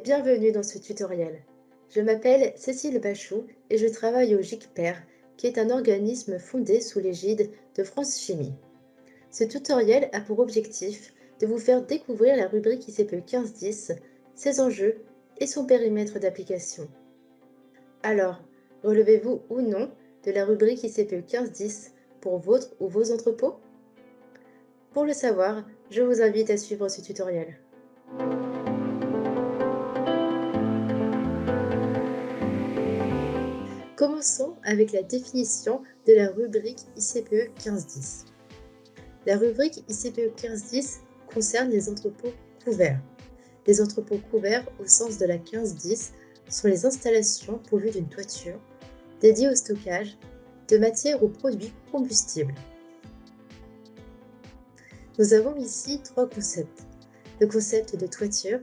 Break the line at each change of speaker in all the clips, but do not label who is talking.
Bienvenue dans ce tutoriel. Je m'appelle Cécile Bachou et je travaille au GICPER, qui est un organisme fondé sous l'égide de France Chimie. Ce tutoriel a pour objectif de vous faire découvrir la rubrique ICPE 1510, ses enjeux et son périmètre d'application. Alors, relevez-vous ou non de la rubrique ICPE 1510 pour votre ou vos entrepôts? Pour le savoir, je vous invite à suivre ce tutoriel. Commençons avec la définition de la rubrique ICPE 1510. La rubrique ICPE 1510 concerne les entrepôts couverts. Les entrepôts couverts, au sens de la 1510, sont les installations pourvues d'une toiture dédiée au stockage de matières ou produits combustibles. Nous avons ici trois concepts: le concept de toiture,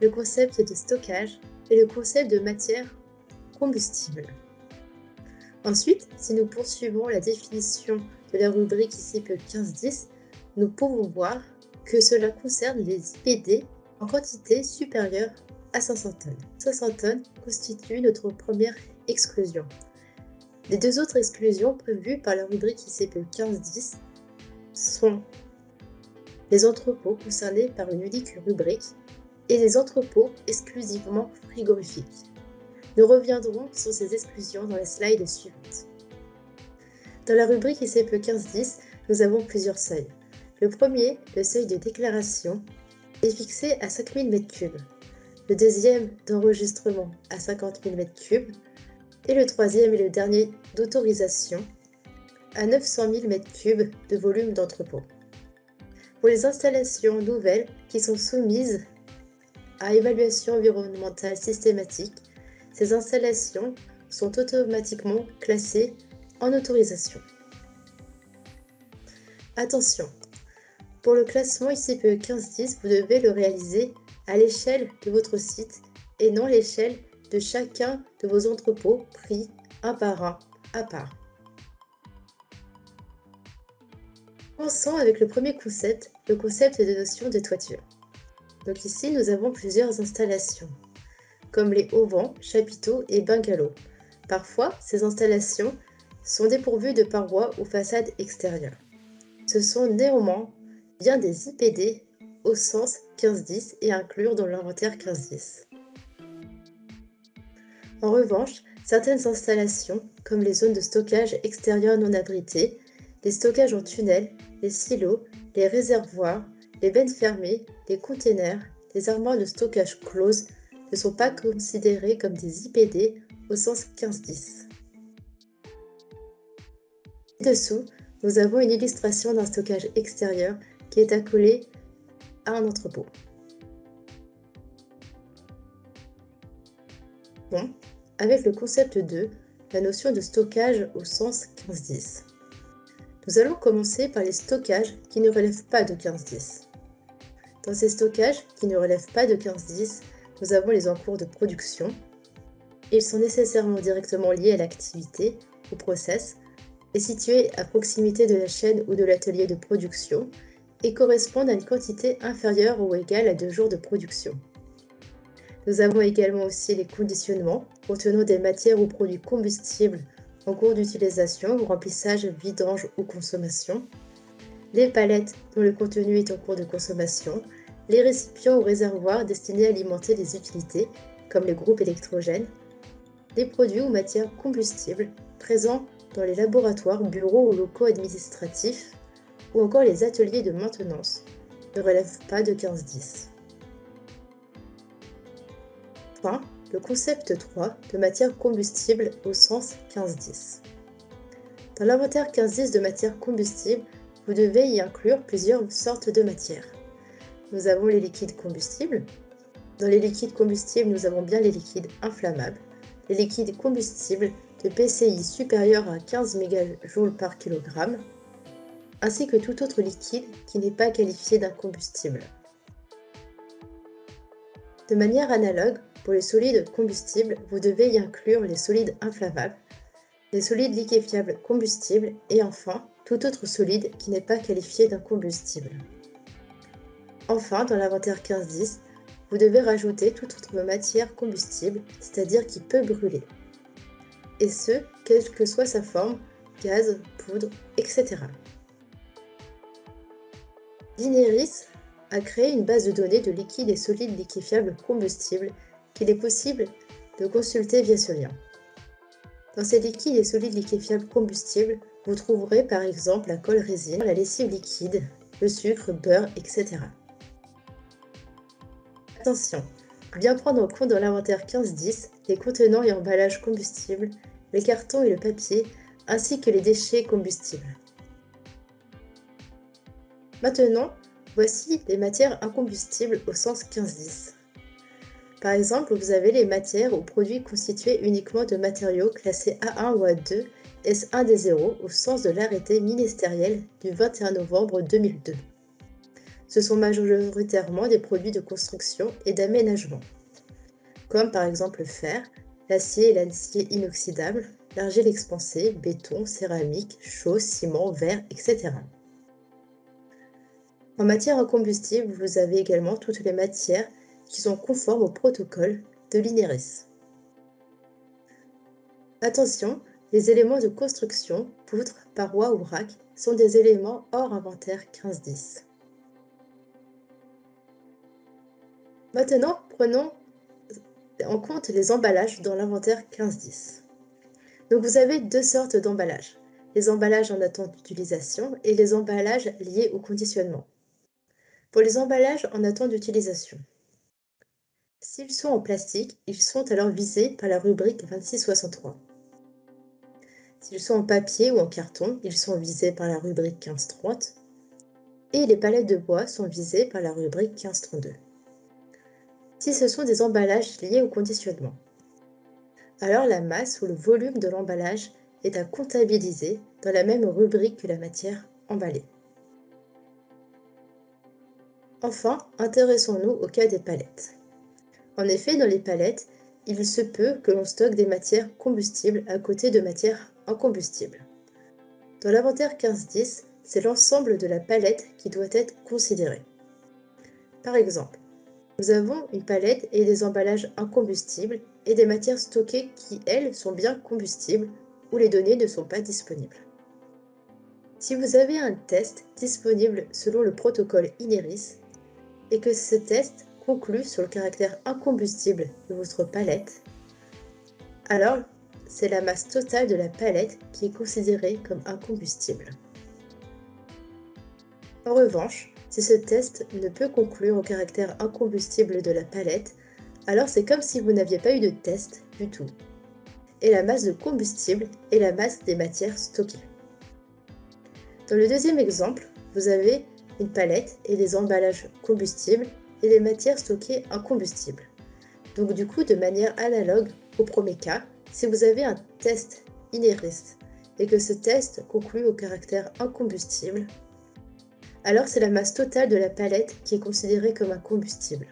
le concept de stockage et le concept de matière combustible. Ensuite, si nous poursuivons la définition de la rubrique ICPE 1510, nous pouvons voir que cela concerne les IPD en quantité supérieure à 500 tonnes. 500 tonnes constitue notre première exclusion. Les deux autres exclusions prévues par la rubrique ICPE 1510 sont les entrepôts concernés par une unique rubrique et les entrepôts exclusivement frigorifiques. Nous reviendrons sur ces exclusions dans les slides suivantes. Dans la rubrique ICPE 1510, nous avons plusieurs seuils. Le premier, le seuil de déclaration, est fixé à 5000 m3. Le deuxième, d'enregistrement, à 50 000 m3. Et le troisième et le dernier, d'autorisation, à 900 000 m3 de volume d'entrepôt. Pour les installations nouvelles qui sont soumises à évaluation environnementale systématique, ces installations sont automatiquement classées en autorisation. Attention, pour le classement ICPE 1510, vous devez le réaliser à l'échelle de votre site et non l'échelle de chacun de vos entrepôts pris un par un à part. Commençons avec le premier concept, le concept de notion de toiture. Donc ici, nous avons plusieurs installations, comme les auvents, chapiteaux et bungalows. Parfois, ces installations sont dépourvues de parois ou façades extérieures. Ce sont néanmoins bien des IPD au sens 1510 et inclure dans l'inventaire 1510. En revanche, certaines installations, comme les zones de stockage extérieur non abritées, les stockages en tunnel, les silos, les réservoirs, les bennes fermées, les containers, les armoires de stockage closes, ne sont pas considérées comme des IPD au sens 1510. Ci-dessous, nous avons une illustration d'un stockage extérieur qui est accolé à un entrepôt. Bon, avec le concept 2, la notion de stockage au sens 1510. Nous allons commencer par les stockages qui ne relèvent pas de 1510. Dans ces stockages qui ne relèvent pas de 1510, nous avons les encours de production. Ils sont nécessairement directement liés à l'activité, au process, et situés à proximité de la chaîne ou de l'atelier de production et correspondent à une quantité inférieure ou égale à 2 jours de production. Nous avons également aussi les conditionnements contenant des matières ou produits combustibles en cours d'utilisation ou remplissage, vidange ou consommation, les palettes dont le contenu est en cours de consommation, les récipients ou réservoirs destinés à alimenter les utilités, comme les groupes électrogènes, les produits ou matières combustibles présents dans les laboratoires, bureaux ou locaux administratifs, ou encore les ateliers de maintenance, ne relèvent pas de 1510. Enfin, le concept 3 de matière combustible au sens 1510. Dans l'inventaire 1510 de matière combustible, vous devez y inclure plusieurs sortes de matières. Nous avons les liquides combustibles. Dans les liquides combustibles, nous avons bien les liquides inflammables, les liquides combustibles de PCI supérieur à 15 MJ par kg, ainsi que tout autre liquide qui n'est pas qualifié d'incombustible. De manière analogue, pour les solides combustibles, vous devez y inclure les solides inflammables, les solides liquéfiables combustibles et enfin, tout autre solide qui n'est pas qualifié d'incombustible. Enfin, dans l'inventaire 1510, vous devez rajouter toute autre matière combustible, c'est-à-dire qui peut brûler. Et ce, quelle que soit sa forme, gaz, poudre, etc. l'INERIS a créé une base de données de liquides et solides liquéfiables combustibles qu'il est possible de consulter via ce lien. Dans ces liquides et solides liquéfiables combustibles, vous trouverez par exemple la colle résine, la lessive liquide, le sucre, beurre, etc. Attention, bien prendre en compte dans l'inventaire 1510 les contenants et emballages combustibles, les cartons et le papier, ainsi que les déchets combustibles. Maintenant, voici les matières incombustibles au sens 1510. Par exemple, vous avez les matières ou produits constitués uniquement de matériaux classés A1 ou A2 S1 des 0 au sens de l'arrêté ministériel du 21 novembre 2002. Ce sont majoritairement des produits de construction et d'aménagement, comme par exemple le fer, l'acier et l'acier inoxydable, l'argile expansée, béton, céramique, chaux, ciment, verre, etc. En matière incombustible, vous avez également toutes les matières qui sont conformes au protocole de l'INERIS. Attention, les éléments de construction, poutres, parois ou vrac, sont des éléments hors inventaire 1510. Maintenant, prenons en compte les emballages dans l'inventaire 1510. Donc vous avez deux sortes d'emballages, les emballages en attente d'utilisation et les emballages liés au conditionnement. Pour les emballages en attente d'utilisation, s'ils sont en plastique, ils sont alors visés par la rubrique 2663. S'ils sont en papier ou en carton, ils sont visés par la rubrique 1530. Et les palettes de bois sont visées par la rubrique 1532. Si ce sont des emballages liés au conditionnement, alors la masse ou le volume de l'emballage est à comptabiliser dans la même rubrique que la matière emballée. Enfin, intéressons-nous au cas des palettes. En effet, dans les palettes, il se peut que l'on stocke des matières combustibles à côté de matières incombustibles. Dans l'inventaire 1510, c'est l'ensemble de la palette qui doit être considéré. Par exemple, nous avons une palette et des emballages incombustibles et des matières stockées qui, elles, sont bien combustibles ou les données ne sont pas disponibles. Si vous avez un test disponible selon le protocole INERIS et que ce test conclut sur le caractère incombustible de votre palette, alors c'est la masse totale de la palette qui est considérée comme incombustible. En revanche, si ce test ne peut conclure au caractère incombustible de la palette, alors c'est comme si vous n'aviez pas eu de test du tout. Et la masse de combustible est la masse des matières stockées. Dans le deuxième exemple, vous avez une palette et des emballages combustibles et des matières stockées incombustibles. Donc du coup, de manière analogue au premier cas, si vous avez un test INERIS et que ce test conclut au caractère incombustible, alors c'est la masse totale de la palette qui est considérée comme un combustible.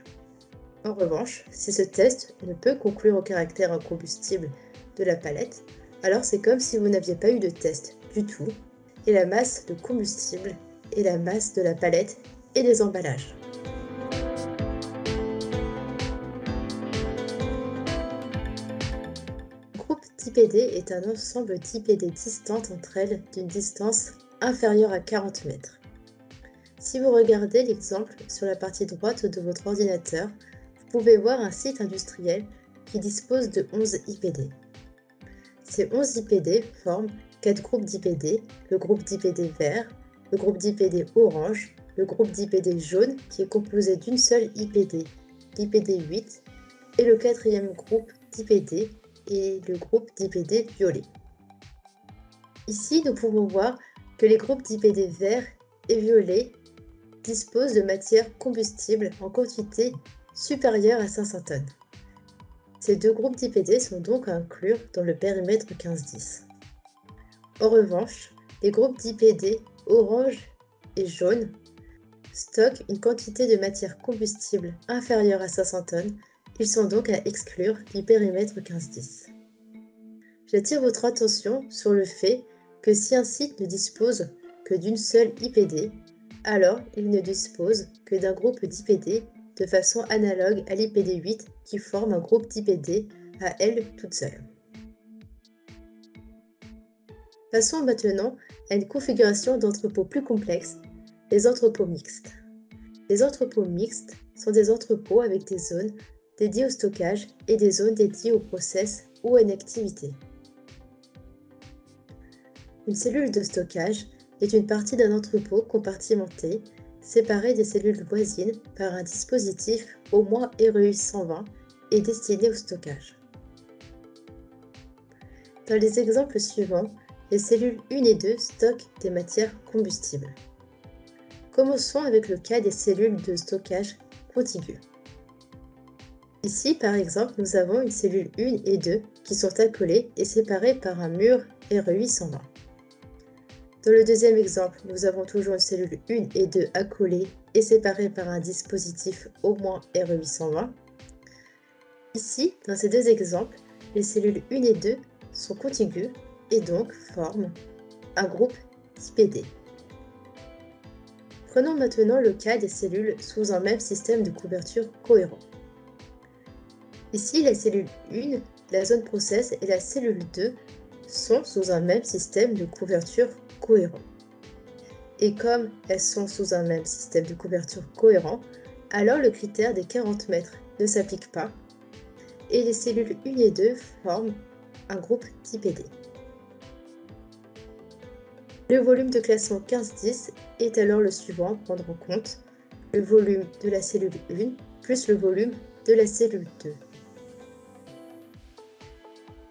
En revanche, si ce test ne peut conclure au caractère incombustible de la palette, alors c'est comme si vous n'aviez pas eu de test du tout, et la masse de combustible est la masse de la palette et des emballages. Le groupe d'IPD est un ensemble d'IPD distantes entre elles d'une distance inférieure à 40 mètres. Si vous regardez l'exemple sur la partie droite de votre ordinateur, vous pouvez voir un site industriel qui dispose de 11 IPD. Ces 11 IPD forment 4 groupes d'IPD, le groupe d'IPD vert, le groupe d'IPD orange, le groupe d'IPD jaune qui est composé d'une seule IPD, l'IPD 8, et le quatrième groupe d'IPD est le groupe d'IPD violet. Ici, nous pouvons voir que les groupes d'IPD vert et violet disposent de matières combustibles en quantité supérieure à 500 tonnes. Ces deux groupes d'IPD sont donc à inclure dans le périmètre 1510. En revanche, les groupes d'IPD orange et jaune stockent une quantité de matière combustible inférieure à 500 tonnes, ils sont donc à exclure du périmètre 1510. J'attire votre attention sur le fait que si un site ne dispose que d'une seule IPD, alors il ne dispose que d'un groupe d'IPD de façon analogue à l'IPD8 qui forme un groupe d'IPD à elle toute seule. Passons maintenant à une configuration d'entrepôt plus complexe, les entrepôts mixtes. Les entrepôts mixtes sont des entrepôts avec des zones dédiées au stockage et des zones dédiées au process ou à une activité. Une cellule de stockage est une partie d'un entrepôt compartimenté, séparé des cellules voisines par un dispositif au moins REU 120 et destiné au stockage. Dans les exemples suivants, les cellules 1 et 2 stockent des matières combustibles. Commençons avec le cas des cellules de stockage contiguës. Ici, par exemple, nous avons une cellule 1 et 2 qui sont accolées et séparées par un mur REU 120. Dans le deuxième exemple, nous avons toujours une cellule 1 et 2 accolées et séparées par un dispositif au moins REU 120. Ici, dans ces deux exemples, les cellules 1 et 2 sont contiguës et donc forment un groupe d'IPD. Prenons maintenant le cas des cellules sous un même système de couverture cohérent. Ici, la cellule 1, la zone process et la cellule 2 sont sous un même système de couverture cohérent. Et comme elles sont sous un même système de couverture cohérent, alors le critère des 40 mètres ne s'applique pas et les cellules 1 et 2 forment un groupe d'IPD. Le volume de classement 15-10 est alors le suivant à prendre en compte, le volume de la cellule 1 plus le volume de la cellule 2.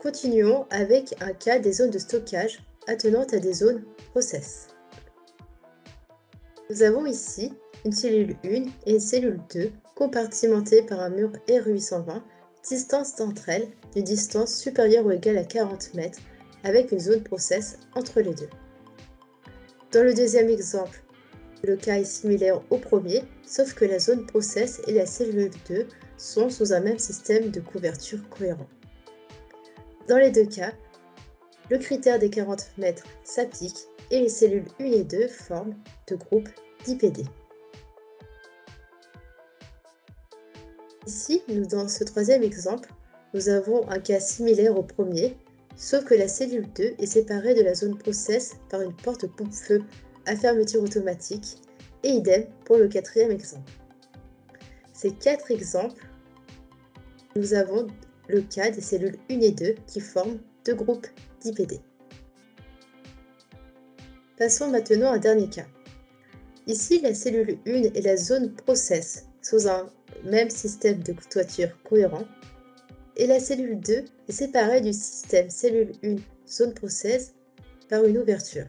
Continuons avec un cas des zones de stockage attenantes à des zones process. Nous avons ici une cellule 1 et une cellule 2 compartimentées par un mur R820, distance entre elles d'une distance supérieure ou égale à 40 mètres avec une zone process entre les deux. Dans le deuxième exemple, le cas est similaire au premier, sauf que la zone process et la cellule 2 sont sous un même système de couverture cohérent. Dans les deux cas, le critère des 40 mètres s'applique et les cellules 1 et 2 forment deux groupes d'IPD. Ici, dans ce troisième exemple, nous avons un cas similaire au premier, sauf que la cellule 2 est séparée de la zone process par une porte coupe-feu à fermeture automatique, et idem pour le quatrième exemple. Ces quatre exemples, nous avons le cas des cellules 1 et 2 qui forment deux groupes d'IPD. Passons maintenant à un dernier cas. Ici, la cellule 1 est la zone process sous un même système de toiture cohérent et la cellule 2 est séparée du système cellule 1 zone process par une ouverture.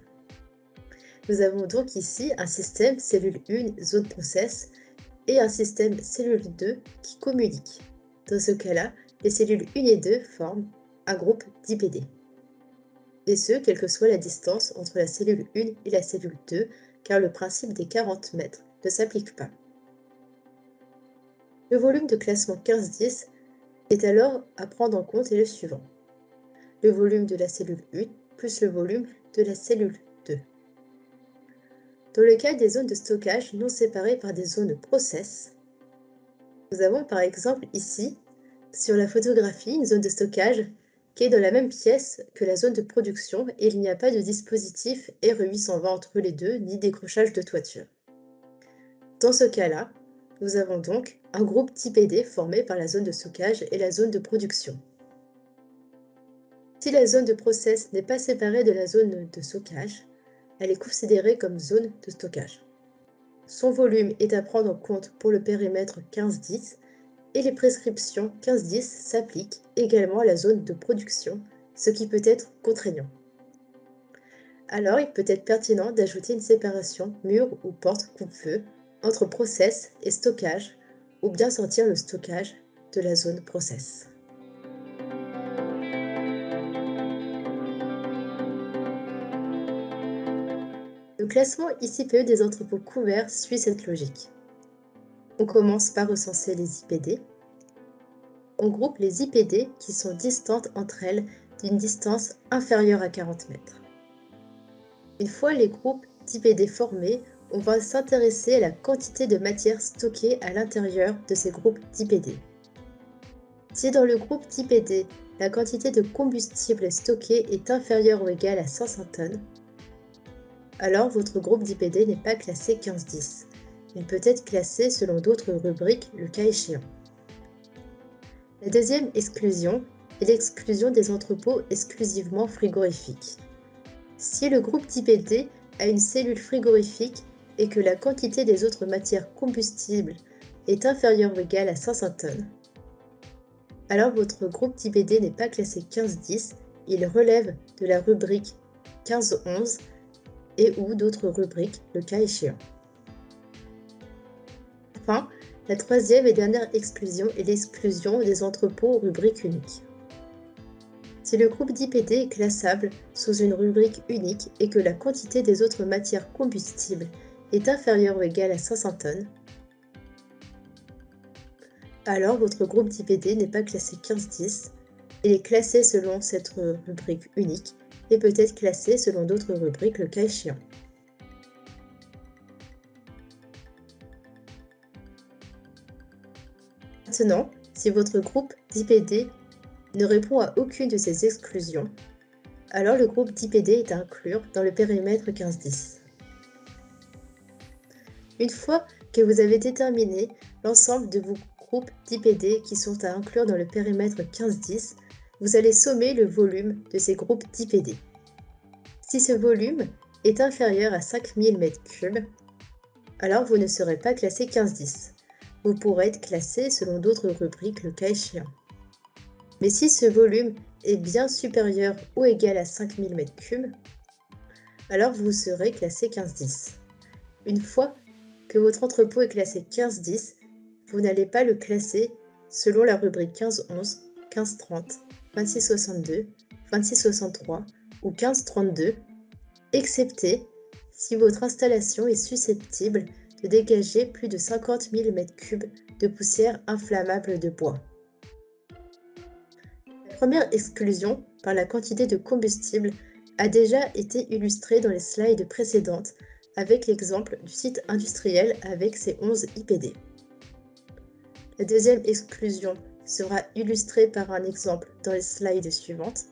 Nous avons donc ici un système cellule 1 zone process et un système cellule 2 qui communiquent. Dans ce cas-là, les cellules 1 et 2 forment un groupe d'IPD. Et ce, quelle que soit la distance entre la cellule 1 et la cellule 2, car le principe des 40 mètres ne s'applique pas. Le volume de classement 15-10 est alors à prendre en compte est le suivant. Le volume de la cellule 1 plus le volume de la cellule 2. Dans le cas des zones de stockage non séparées par des zones process, nous avons par exemple ici, sur la photographie, une zone de stockage qui est dans la même pièce que la zone de production et il n'y a pas de dispositif RE820 entre les deux ni décrochage de toiture. Dans ce cas-là, nous avons donc un groupe d'IPD formé par la zone de stockage et la zone de production. Si la zone de process n'est pas séparée de la zone de stockage, elle est considérée comme zone de stockage. Son volume est à prendre en compte pour le périmètre 15-10 et les prescriptions 15-10 s'appliquent également à la zone de production, ce qui peut être contraignant. Alors, il peut être pertinent d'ajouter une séparation mur ou porte coupe-feu entre process et stockage ou bien sortir le stockage de la zone process. Le classement ICPE des entrepôts couverts suit cette logique. On commence par recenser les IPD. On groupe les IPD qui sont distantes entre elles d'une distance inférieure à 40 mètres. Une fois les groupes d'IPD formés, on va s'intéresser à la quantité de matière stockée à l'intérieur de ces groupes d'IPD. Si dans le groupe d'IPD, la quantité de combustible stockée est inférieure ou égale à 500 tonnes, alors votre groupe d'IPD n'est pas classé 15-10. Il peut être classé selon d'autres rubriques, le cas échéant. La deuxième exclusion est l'exclusion des entrepôts exclusivement frigorifiques. Si le groupe d'IPD a une cellule frigorifique et que la quantité des autres matières combustibles est inférieure ou égale à 500 tonnes, alors votre groupe d'IPD n'est pas classé 15-10, il relève de la rubrique 15-11 et ou d'autres rubriques, le cas échéant. Enfin, la troisième et dernière exclusion est l'exclusion des entrepôts rubrique unique. Si le groupe d'IPD est classable sous une rubrique unique et que la quantité des autres matières combustibles est inférieure ou égale à 500 tonnes, alors votre groupe d'IPD n'est pas classé 15-10, il est classé selon cette rubrique unique et peut être classé selon d'autres rubriques le cas échéant. Maintenant, si votre groupe d'IPD ne répond à aucune de ces exclusions, alors le groupe d'IPD est à inclure dans le périmètre 15-10. Une fois que vous avez déterminé l'ensemble de vos groupes d'IPD qui sont à inclure dans le périmètre 15-10, vous allez sommer le volume de ces groupes d'IPD. Si ce volume est inférieur à 5000 m3, alors vous ne serez pas classé 15-10. Vous pourrez être classé selon d'autres rubriques le cas échéant. Mais si ce volume est bien supérieur ou égal à 5000 m3, alors vous serez classé 15-10. Une fois que votre entrepôt est classé 15-10, vous n'allez pas le classer selon la rubrique 15-11, 15-30, 26-62, 26-63 ou 15-32, excepté si votre installation est susceptible de dégager plus de 50 000 m3 de poussière inflammable de bois. La première exclusion par la quantité de combustible a déjà été illustrée dans les slides précédentes avec l'exemple du site industriel avec ses 11 IPD. La deuxième exclusion sera illustrée par un exemple dans les slides suivantes,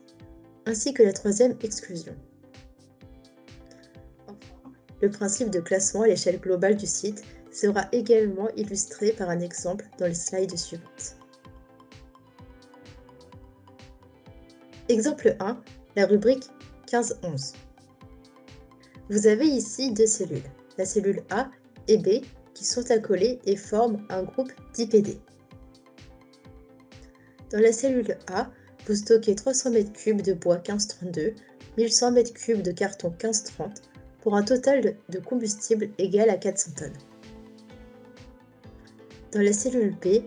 ainsi que la troisième exclusion. Enfin, le principe de classement à l'échelle globale du site sera également illustré par un exemple dans les slides suivantes. Exemple 1, la rubrique 15-11. Vous avez ici deux cellules, la cellule A et B, qui sont accolées et forment un groupe d'IPD. Dans la cellule A, vous stockez 300 m3 de bois 1532, 1100 m3 de carton 1530, pour un total de combustible égal à 400 tonnes. Dans la cellule B,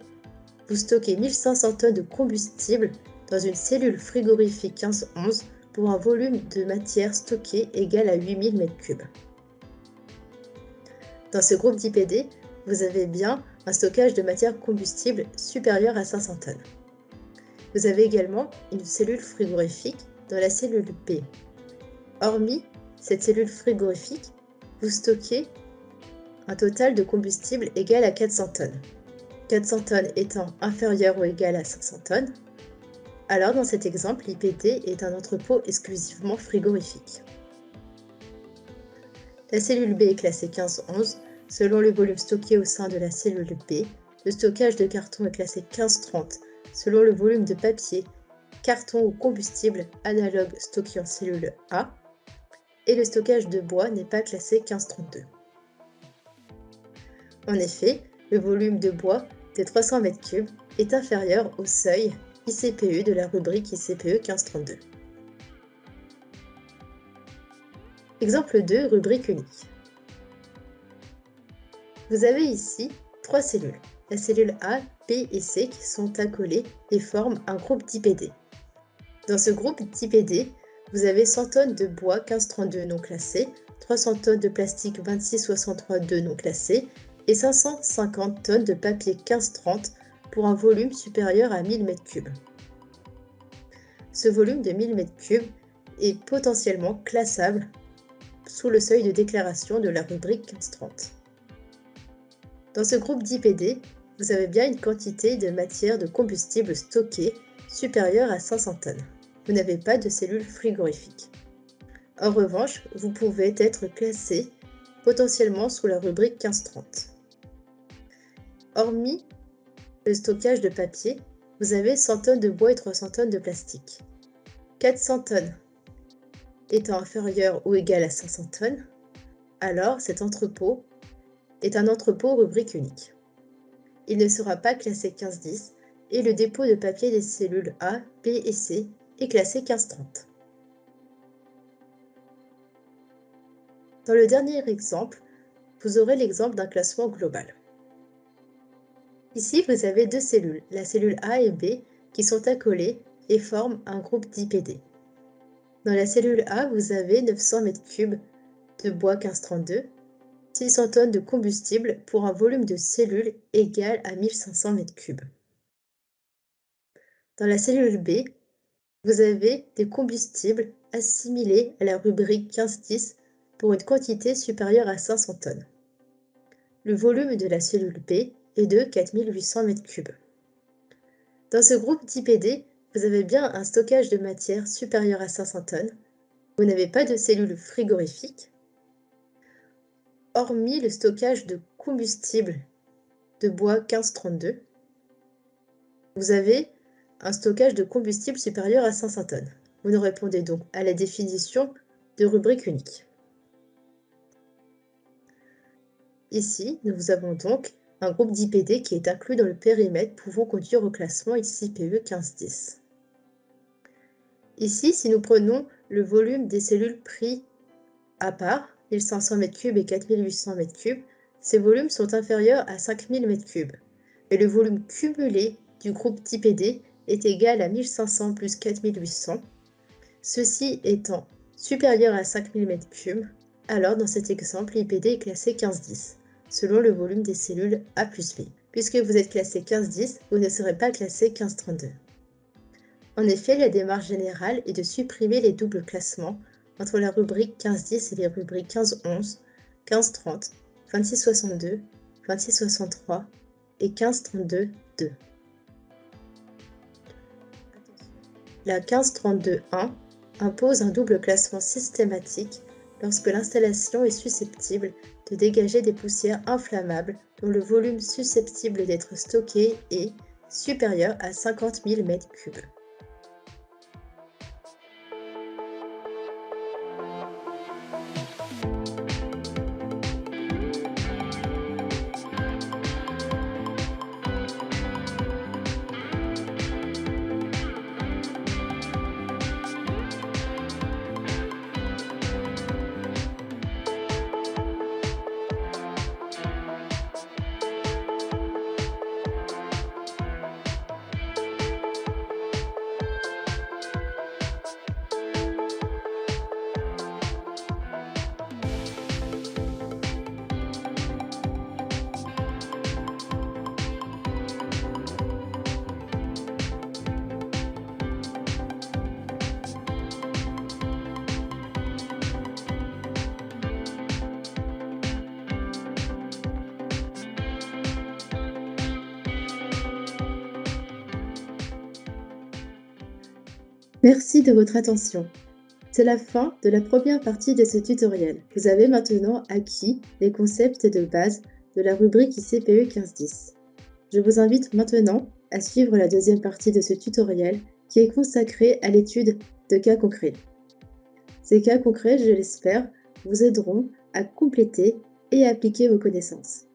vous stockez 1500 tonnes de combustible dans une cellule frigorifique 15-11 pour un volume de matière stockée égal à 8000 m3. Dans ce groupe d'IPD, vous avez bien un stockage de matière combustible supérieur à 500 tonnes. Vous avez également une cellule frigorifique dans la cellule B. Hormis cette cellule frigorifique, vous stockez un total de combustible égal à 400 tonnes. 400 tonnes étant inférieur ou égal à 500 tonnes, alors dans cet exemple, l'IPD est un entrepôt exclusivement frigorifique. La cellule B est classée 15-11 selon le volume stocké au sein de la cellule B. Le stockage de carton est classé 15-30 selon le volume de papier, carton ou combustible analogue stocké en cellule A. Et le stockage de bois n'est pas classé 15-32. En effet, le volume de bois des 300 m3 est inférieur au seuil ICPE de la rubrique ICPE 1532. Exemple 2, rubrique unique. Vous avez ici trois cellules, la cellule A, B et C qui sont accolées et forment un groupe d'IPD. Dans ce groupe d'IPD, vous avez 100 tonnes de bois 1532 non classé, 300 tonnes de plastique 2663 non classé et 550 tonnes de papier 1530 pour un volume supérieur à 1000 m3. Ce volume de 1000 m3 est potentiellement classable sous le seuil de déclaration de la rubrique 1530. Dans ce groupe d'IPD, vous avez bien une quantité de matière de combustible stockée supérieure à 500 tonnes. Vous n'avez pas de cellules frigorifiques. En revanche, vous pouvez être classé potentiellement sous la rubrique 1530. Hormis le stockage de papier, vous avez 100 tonnes de bois et 300 tonnes de plastique. 400 tonnes étant inférieur ou égal à 500 tonnes, alors cet entrepôt est un entrepôt rubrique unique. Il ne sera pas classé 1510 et le dépôt de papier des cellules A, B et C est classé 1530. Dans le dernier exemple, vous aurez l'exemple d'un classement global. Ici, vous avez deux cellules, la cellule A et B, qui sont accolées et forment un groupe d'IPD. Dans la cellule A, vous avez 900 m3 de bois 1532, 600 tonnes de combustible pour un volume de cellules égal à 1500 m3. Dans la cellule B, vous avez des combustibles assimilés à la rubrique 1510 pour une quantité supérieure à 500 tonnes. Le volume de la cellule B est de 4800 m3. Dans ce groupe d'IPD, vous avez bien un stockage de matière supérieur à 500 tonnes. Vous n'avez pas de cellules frigorifiques. Hormis le stockage de combustible de bois 1532, vous avez un stockage de combustible supérieur à 500 tonnes. Vous ne répondez donc à la définition de rubrique unique. Ici, nous avons donc un groupe d'IPD qui est inclus dans le périmètre pouvant conduire au classement ICPE 1510. Ici, si nous prenons le volume des cellules pris à part, 1500 m3 et 4800 m3, ces volumes sont inférieurs à 5000 m3. Et le volume cumulé du groupe d'IPD est égal à 1500 plus 4800, ceci étant supérieur à 5000 m3, alors dans cet exemple, l'IPD est classé 1510, selon le volume des cellules A plus B. Puisque vous êtes classé 1510, vous ne serez pas classé 1532. En effet, la démarche générale est de supprimer les doubles classements entre la rubrique 1510 et les rubriques 1511, 1530, 2662, 2663 et 1532-2. La 1532-1 impose un double classement systématique lorsque l'installation est susceptible de dégager des poussières inflammables dont le volume susceptible d'être stocké est supérieur à 50 000 m3. Merci de votre attention. C'est la fin de la première partie de ce tutoriel. Vous avez maintenant acquis les concepts de base de la rubrique ICPE 1510. Je vous invite maintenant à suivre la deuxième partie de ce tutoriel qui est consacrée à l'étude de cas concrets. Ces cas concrets, je l'espère, vous aideront à compléter et appliquer vos connaissances.